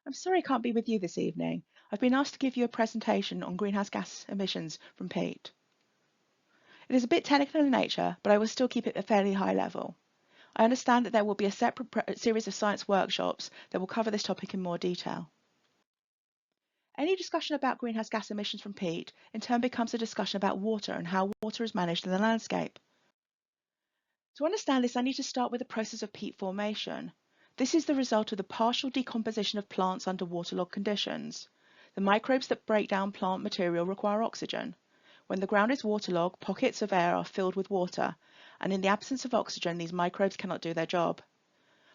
I'm sorry I can't be with you this evening. I've been asked to give you a presentation on greenhouse gas emissions from peat. It is a bit technical in nature, but I will still keep it at a fairly high level. I understand that there will be a separate series of science workshops that will cover this topic in more detail. Any discussion about greenhouse gas emissions from peat in turn becomes a discussion about water and how water is managed in the landscape. To understand this, I need to start with the process of peat formation. This is the result of the partial decomposition of plants under waterlogged conditions. The microbes that break down plant material require oxygen. When the ground is waterlogged, pockets of air are filled with water, and in the absence of oxygen, these microbes cannot do their job.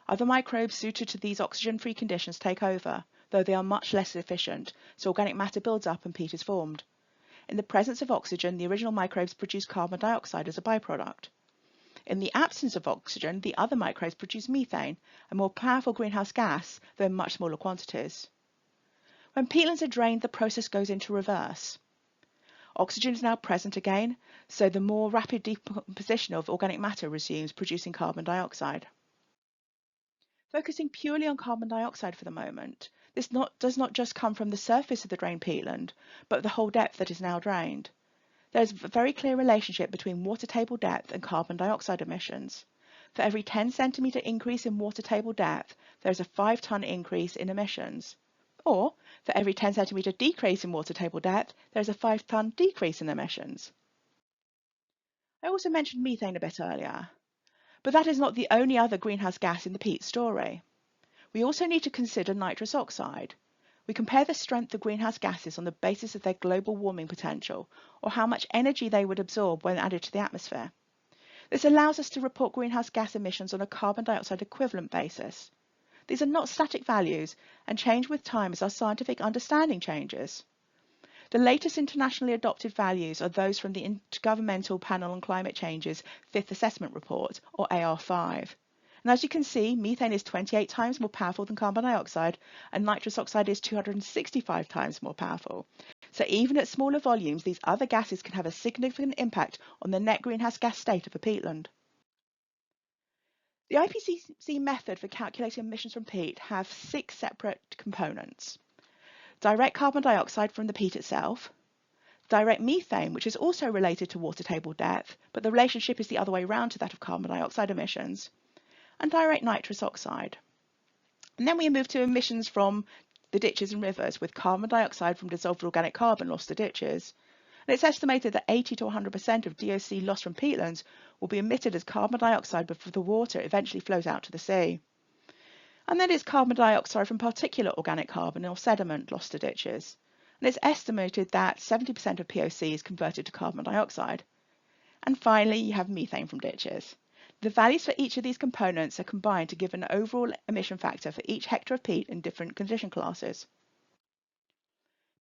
Other microbes suited to these oxygen-free conditions take over, though they are much less efficient, so organic matter builds up and peat is formed. In the presence of oxygen, the original microbes produce carbon dioxide as a byproduct. In the absence of oxygen, the other microbes produce methane, a more powerful greenhouse gas, though in much smaller quantities. When peatlands are drained, the process goes into reverse. Oxygen is now present again, so the more rapid decomposition of organic matter resumes, producing carbon dioxide. Focusing purely on carbon dioxide for the moment, this does not just come from the surface of the drained peatland, but the whole depth that is now drained. There is a very clear relationship between water table depth and carbon dioxide emissions. For every 10 centimetre increase in water table depth, there is a 5-tonne increase in emissions. Or, for every 10 centimetre decrease in water table depth, there is a 5-tonne decrease in emissions. I also mentioned methane a bit earlier, but that is not the only other greenhouse gas in the peat story. We also need to consider nitrous oxide. We compare the strength of greenhouse gases on the basis of their global warming potential, or how much energy they would absorb when added to the atmosphere. This allows us to report greenhouse gas emissions on a carbon dioxide equivalent basis. These are not static values and change with time as our scientific understanding changes. The latest internationally adopted values are those from the Intergovernmental Panel on Climate Change's Fifth Assessment Report, or AR5. And as you can see, methane is 28 times more powerful than carbon dioxide, and nitrous oxide is 265 times more powerful. So even at smaller volumes, these other gases can have a significant impact on the net greenhouse gas state of a peatland. The IPCC method for calculating emissions from peat have 6 separate components. Direct carbon dioxide from the peat itself, direct methane, which is also related to water table depth, but the relationship is the other way around to that of carbon dioxide emissions, and direct nitrous oxide. And then we move to emissions from the ditches and rivers with carbon dioxide from dissolved organic carbon lost to ditches. And it's estimated that 80 to 100% of DOC lost from peatlands will be emitted as carbon dioxide before the water eventually flows out to the sea. And then it's carbon dioxide from particulate organic carbon or sediment lost to ditches. And it's estimated that 70% of POC is converted to carbon dioxide. And finally, you have methane from ditches. The values for each of these components are combined to give an overall emission factor for each hectare of peat in different condition classes.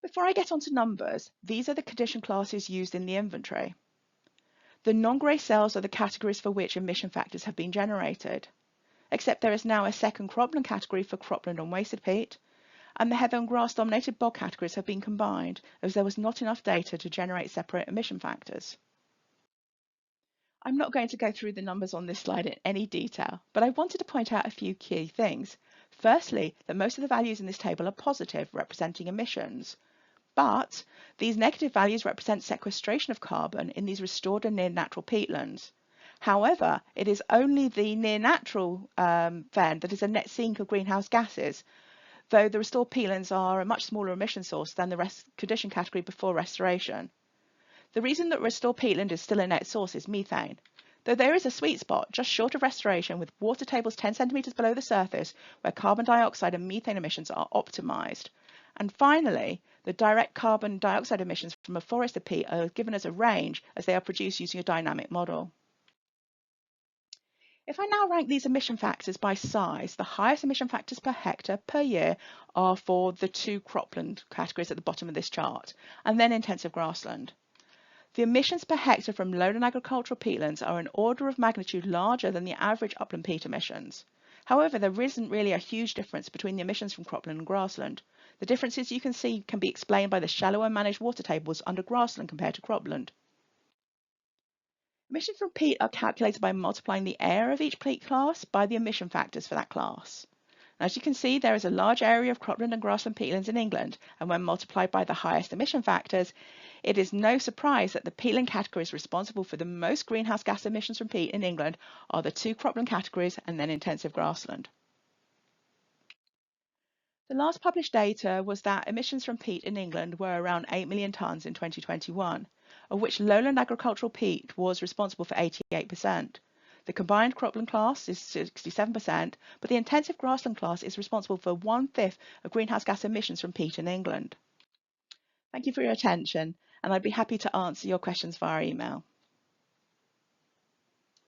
Before I get onto numbers, these are the condition classes used in the inventory. The non-grey cells are the categories for which emission factors have been generated, except there is now a second cropland category for cropland and wasted peat, and the heather and grass dominated bog categories have been combined as there was not enough data to generate separate emission factors. I'm not going to go through the numbers on this slide in any detail, but I wanted to point out a few key things. Firstly, that most of the values in this table are positive, representing emissions, but these negative values represent sequestration of carbon in these restored and near-natural peatlands. However, it is only the near-natural fen that is a net sink of greenhouse gases, though the restored peatlands are a much smaller emission source than the condition category before restoration. The reason that restored peatland is still a net source is methane, though there is a sweet spot just short of restoration with water tables 10 centimetres below the surface where carbon dioxide and methane emissions are optimised. And finally, the direct carbon dioxide emissions from a forested peat are given as a range as they are produced using a dynamic model. If I now rank these emission factors by size, the highest emission factors per hectare per year are for the 2 cropland categories at the bottom of this chart, and then intensive grassland. The emissions per hectare from lowland agricultural peatlands are an order of magnitude larger than the average upland peat emissions. However, there isn't really a huge difference between the emissions from cropland and grassland. The differences you can see can be explained by the shallower managed water tables under grassland compared to cropland. Emissions from peat are calculated by multiplying the area of each peat class by the emission factors for that class. As you can see, there is a large area of cropland and grassland peatlands in England, and when multiplied by the highest emission factors, it is no surprise that the peatland categories responsible for the most greenhouse gas emissions from peat in England are the two cropland categories and then intensive grassland. The last published data was that emissions from peat in England were around 8 million tonnes in 2021, of which lowland agricultural peat was responsible for 88%. The combined cropland class is 67%, but the intensive grassland class is responsible for 1/5 of greenhouse gas emissions from peat in England. Thank you for your attention, and I'd be happy to answer your questions via email.